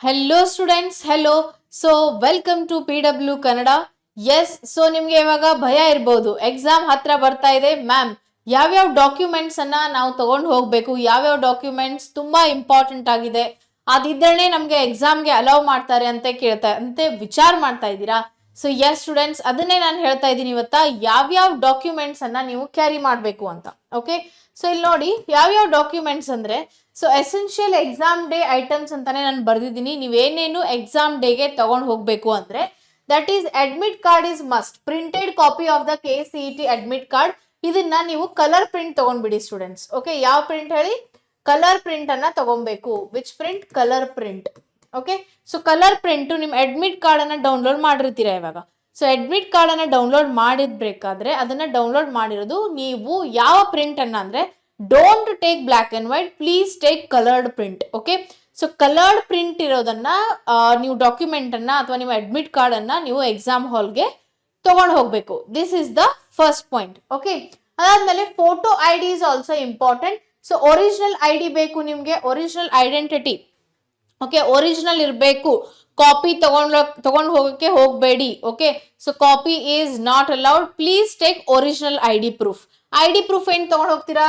Hello students, hello. So welcome to PW Kannada. Yes, so ನಿಮ್ಗೆ ಇವಾಗ ಭಯ ಇರ್ಬೋದು, ಎಕ್ಸಾಮ್ ಹತ್ರ ಬರ್ತಾ ಇದೆ ಮ್ಯಾಮ್, ಯಾವ್ಯಾವ ಡಾಕ್ಯುಮೆಂಟ್ಸ್ ಅನ್ನ ನಾವು ತಗೊಂಡು ಹೋಗ್ಬೇಕು, ಯಾವ್ಯಾವ ಡಾಕ್ಯುಮೆಂಟ್ಸ್ ತುಂಬಾ ಇಂಪಾರ್ಟೆಂಟ್ ಆಗಿದೆ, ಅದಿದ್ದರೆ ನಮ್ಗೆ ಎಕ್ಸಾಮ್ಗೆ ಅಲೌ ಮಾಡ್ತಾರೆ ಅಂತ ವಿಚಾರ ಮಾಡ್ತಾ ಇದ್ದೀರಾ. ಸೊ ಎಸ್ ಸ್ಟೂಡೆಂಟ್ಸ್, ಅದನ್ನೇ ನಾನು ಹೇಳ್ತಾ ಇದ್ದೀನಿ ಇವತ್ತ, ಯಾವ್ಯಾವ ಡಾಕ್ಯುಮೆಂಟ್ಸ್ ಅನ್ನ ನೀವು ಕ್ಯಾರಿ ಮಾಡಬೇಕು ಅಂತ. ಓಕೆ, ಸೊ ಇಲ್ಲಿ ನೋಡಿ ಯಾವ್ಯಾವ ಡಾಕ್ಯುಮೆಂಟ್ಸ್ ಅಂದ್ರೆ, so essential exam day items ಅಂತಾನೆ ನಾನು ಬರ್ದಿದ್ದೀನಿ. ನೀವೇನೇನು ಎಕ್ಸಾಮ್ ಡೇಗೆ ತಗೊಂಡು ಹೋಗ್ಬೇಕು ಅಂದ್ರೆ, that is admit card is must, printed copy of the KCET admit card. ಇದನ್ನ ನೀವು ಕಲರ್ ಪ್ರಿಂಟ್ ತಗೊಂಡ್ಬಿಡಿ ಸ್ಟೂಡೆಂಟ್ಸ್. ಓಕೆ, ಯಾವ ಪ್ರಿಂಟ್ ಹೇಳಿ? ಕಲರ್ ಪ್ರಿಂಟ್ ಅನ್ನ ತಗೊಬೇಕು. Which print? Colour print. Okay, so colour print ನಿಮ್ ಅಡ್ಮಿಟ್ ಕಾರ್ಡ್ ಅನ್ನ ಡೌನ್ಲೋಡ್ ಮಾಡಿರ್ತೀರಾ ಇವಾಗ. ಸೊ ಅಡ್ಮಿಟ್ ಕಾರ್ಡ್ ಅನ್ನ ಡೌನ್ಲೋಡ್ ಮಾಡಿರ್ಬೇಕಾದ್ರೆ ಅದನ್ನ ಡೌನ್ಲೋಡ್ ಮಾಡಿರೋದು ನೀವು ಯಾವ ಪ್ರಿಂಟ್ ಅನ್ನ ಅಂದ್ರೆ, don't take black and white, please take coloured print. Okay, so coloured print ಇರೋದನ್ನ ನೀವು ಡಾಕ್ಯುಮೆಂಟ್ ಅನ್ನ ಅಥವಾ ನಿಮ್ಮ ಅಡ್ಮಿಟ್ ಕಾರ್ಡ್ ಅನ್ನ ನೀವು ಎಕ್ಸಾಮ್ ಹಾಲ್ಗೆ ತಗೊಂಡು ಹೋಗ್ಬೇಕು. This is the first point. Okay, ಅದಾದ್ಮೇಲೆ photo ID is also important. So original ID ಬೇಕು ನಿಮ್ಗೆ, ಒರಿಜಿನಲ್ ಐಡೆಂಟಿಟಿ. ಓಕೆ, ಒರಿಜಿನಲ್ ಇರಬೇಕು, ಕಾಪಿ ತಗೊಂಡು ಹೋಗಕ್ಕೆ ಹೋಗಬೇಡಿ. Okay, so copy is not allowed, please take original ID proof. ID proof ಏನ್ ತಗೊಂಡು ಹೋಗ್ತೀರಾ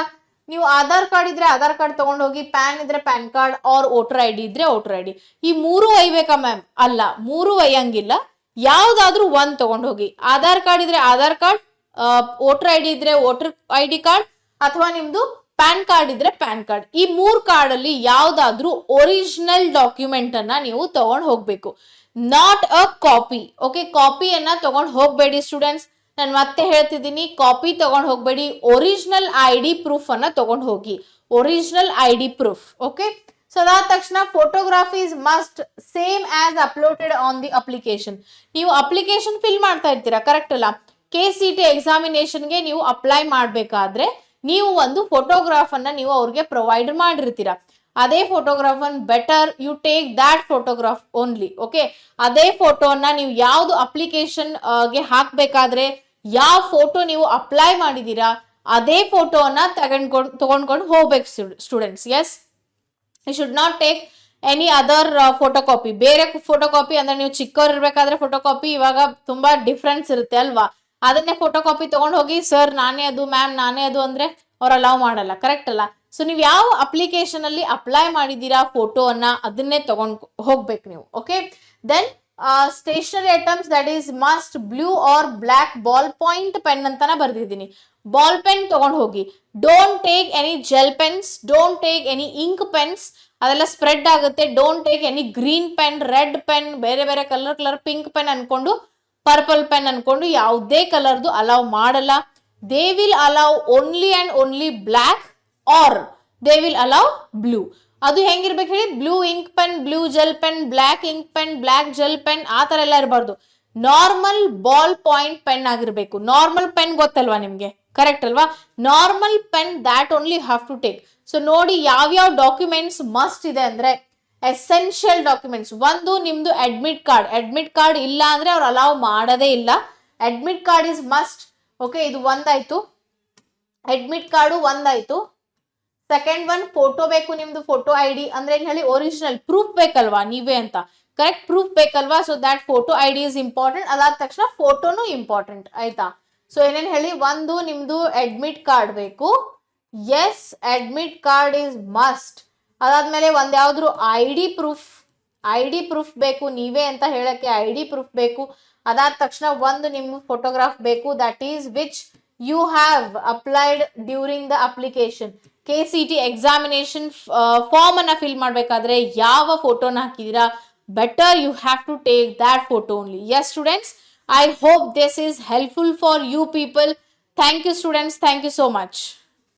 ನೀವು? ಆಧಾರ್ ಕಾರ್ಡ್ ಇದ್ರೆ ಆಧಾರ್ ಕಾರ್ಡ್ ತಗೊಂಡು ಹೋಗಿ, ಪ್ಯಾನ್ ಇದ್ರೆ pan card, or voter ID ಇದ್ರೆ ವೋಟರ್ ID. ಈ ಮೂರು ಒಯ್ಬೇಕಾ ಮ್ಯಾಮ್? ಅಲ್ಲ, ಮೂರು ಒಯ್ಯಂಗಿಲ್ಲ, ಯಾವ್ದಾದ್ರೂ ಒಂದ್ ತಗೊಂಡು ಹೋಗಿ. ಆಧಾರ್ ಕಾರ್ಡ್ ಇದ್ರೆ ಆಧಾರ್ ಕಾರ್ಡ್, ವೋಟರ್ ID ಇದ್ರೆ ವೋಟರ್ ID ಕಾರ್ಡ್, ಅಥವಾ ನಿಮ್ದು ಪ್ಯಾನ್ ಕಾರ್ಡ್ ಇದ್ರೆ ಪ್ಯಾನ್ ಕಾರ್ಡ್. ಈ ಮೂರ್ ಕಾರ್ಡ್ ಅಲ್ಲಿ ಯಾವ್ದಾದ್ರೂ ಒರಿಜಿನಲ್ ಡಾಕ್ಯುಮೆಂಟ್ ಅನ್ನ ನೀವು ತಗೊಂಡು ಹೋಗ್ಬೇಕು, ನಾಟ್ ಅ ಕಾಪಿ. ಓಕೆ, ಕಾಪಿಯನ್ನ ತಗೊಂಡು ಹೋಗ್ಬೇಡಿ ಸ್ಟೂಡೆಂಟ್ಸ್. ನಾನು ಮತ್ತೆ ಹೇಳ್ತಿದ್ದೀನಿ, ಕಾಪಿ ತಗೊಂಡು ಹೋಗ್ಬೇಡಿ, ಒರಿಜಿನಲ್ ID ಪ್ರೂಫ್ ಅನ್ನ ತಗೊಂಡು ಹೋಗಿ, original ID proof. Okay, so ಅದಾದ ತಕ್ಷಣ photography is must, same as uploaded on the application. ನೀವು ಅಪ್ಲಿಕೇಶನ್ ಫಿಲ್ ಮಾಡ್ತಾ ಇರ್ತೀರಾ, ಕರೆಕ್ಟ್ ಅಲ್ಲ? KCET ಎಕ್ಸಾಮಿನೇಷನ್ಗೆ ನೀವು ಅಪ್ಲೈ ಮಾಡಬೇಕಾದ್ರೆ ನೀವು ಒಂದು ಫೋಟೋಗ್ರಾಫ್ ಅನ್ನ ನೀವು ಅವ್ರಿಗೆ ಪ್ರೊವೈಡ್ ಮಾಡಿರ್ತೀರಾ. ಅದೇ ಫೋಟೋಗ್ರಾಫ್ ಅನ್ನ better you take that photograph only. Okay, ಅದೇ ಫೋಟೋನ ನೀವು ಯಾವ್ದು ಅಪ್ಲಿಕೇಶನ್ ಗೆ ಹಾಕ್ಬೇಕಾದ್ರೆ ಯಾವ ಫೋಟೋ ನೀವು ಅಪ್ಲೈ ಮಾಡಿದೀರಾ ಅದೇ ಫೋಟೋನ ತಗೊಂಡ್ಕೊಂಡು ಹೋಗ್ಬೇಕು students. Yes, you should not take any other photo copy. ಬೇರೆ ಫೋಟೋ ಕಾಪಿ ಅಂದ್ರೆ ನೀವು ಚಿಕ್ಕವ್ರು ಇರ್ಬೇಕಾದ್ರೆ ಫೋಟೋ ಕಾಪಿ, ಇವಾಗ ತುಂಬಾ ಡಿಫ್ರೆನ್ಸ್ ಇರುತ್ತೆ ಅಲ್ವಾ? ಅದನ್ನೇ ಫೋಟೋ ಕಾಪಿ ತಗೊಂಡು ಹೋಗಿ, ಸರ್ ನಾನೇ ಅದು, ಮ್ಯಾಮ್ ನಾನೇ ಅದು ಅಂದ್ರೆ ಅವ್ರು ಅಲೌ ಮಾಡಲ್ಲ, ಕರೆಕ್ಟ್ ಅಲ್ಲ? ಸೊ ನೀವು ಯಾವ ಅಪ್ಲಿಕೇಶನ್ ಅಲ್ಲಿ ಅಪ್ಲೈ ಮಾಡಿದೀರಾ ಫೋಟೋನ ಅದನ್ನೇ ತಗೊಂಡು ಹೋಗ್ಬೇಕು ನೀವು. Okay, then stationery items, that is must blue or black ball point pen ಅಂತಾನೆ ಬರ್ದಿದ್ದೀನಿ. ಬಾಲ್ ಪೆನ್ ತಗೊಂಡು ಹೋಗಿ. Don't take any gel pens, don't take any ink pens, ಅದೆಲ್ಲ ಸ್ಪ್ರೆಡ್ ಆಗುತ್ತೆ. Don't take any green pen, red pen, ಬೇರೆ ಬೇರೆ colour, pink pen ಅನ್ಕೊಂಡು, purple pen ಅನ್ಕೊಂಡು ಯಾವುದೇ ಕಲರ್ದು ಅಲೌ ಮಾಡಲ್ಲ. They will allow only and only black or they will allow blue. ಅದು ಹೆಂಗಿರ್ಬೇಕು ಹೇಳಿ? Blue ink pen, blue gel pen, black ink pen, black gel pen, ಆ ತರ ಎಲ್ಲ ಇರಬಾರ್ದು. ನಾರ್ಮಲ್ ಬಾಲ್ ಪಾಯಿಂಟ್ ಪೆನ್ ಆಗಿರ್ಬೇಕು. ನಾರ್ಮಲ್ ಪೆನ್ ಗೊತ್ತಲ್ವಾ ನಿಮ್ಗೆ, ಕರೆಕ್ಟ್ ಅಲ್ವಾ? Normal pen, that only have to take. So ನೋಡಿ ಯಾವ್ಯಾವ ಡಾಕ್ಯುಮೆಂಟ್ಸ್ ಮಸ್ಟ್ ಇದೆ ಅಂದ್ರೆ, ಎಸೆನ್ಷಿಯಲ್ ಡಾಕ್ಯುಮೆಂಟ್ಸ್. ಒಂದು ನಿಮ್ದು ಅಡ್ಮಿಟ್ ಕಾರ್ಡ್. ಅಡ್ಮಿಟ್ ಕಾರ್ಡ್ ಇಲ್ಲ ಅಂದ್ರೆ ಅವ್ರು ಅಲೌ ಮಾಡೋದೇ ಇಲ್ಲ. Admit card is must. Okay, ಇದು ಒಂದಾಯ್ತು, ಅಡ್ಮಿಟ್ ಕಾರ್ಡು ಒಂದಾಯ್ತು. ಸೆಕೆಂಡ್ ಒನ್, ಫೋಟೋ ಬೇಕು ನಿಮ್ದು, ಫೋಟೋ ID ಅಂದ್ರೆ ಏನ್ ಹೇಳಿ? ಒರಿಜಿನಲ್ ಪ್ರೂಫ್ ಬೇಕಲ್ವಾ ನೀವೇ ಅಂತ, ಕರೆಕ್ಟ್? ಪ್ರೂಫ್ ಬೇಕಲ್ವಾ? So that photo ID is important. ಅದಾದ ತಕ್ಷಣ ಫೋಟೋನು ಇಂಪಾರ್ಟೆಂಟ್, ಆಯ್ತಾ? ಸೊ ಏನೇನ್ ಹೇಳಿ? ಒಂದು ನಿಮ್ದು ಅಡ್ಮಿಟ್ ಕಾರ್ಡ್ ಬೇಕು. Yes, admit card is must. ಅದಾದ್ಮೇಲೆ ಒಂದ್ ಯಾವ್ದು ID ಪ್ರೂಫ್ ಬೇಕು, ನೀವೇ ಅಂತ ಹೇಳಕ್ಕೆ ID ಪ್ರೂಫ್ ಬೇಕು. ಅದಾದ ತಕ್ಷಣ ಒಂದು ನಿಮ್ಮ ಫೋಟೋಗ್ರಾಫ್ ಬೇಕು, that is which you have applied during the application. KCET examination form ಅನ್ನ ಫಿಲ್ ಮಾಡ್ಬೇಕಾದ್ರೆ ಯಾವ ಫೋಟೋನ ಹಾಕಿದೀರಾ, better you have to take that photo only. Yes students, I hope this is helpful for you people. Thank you students, thank you so much.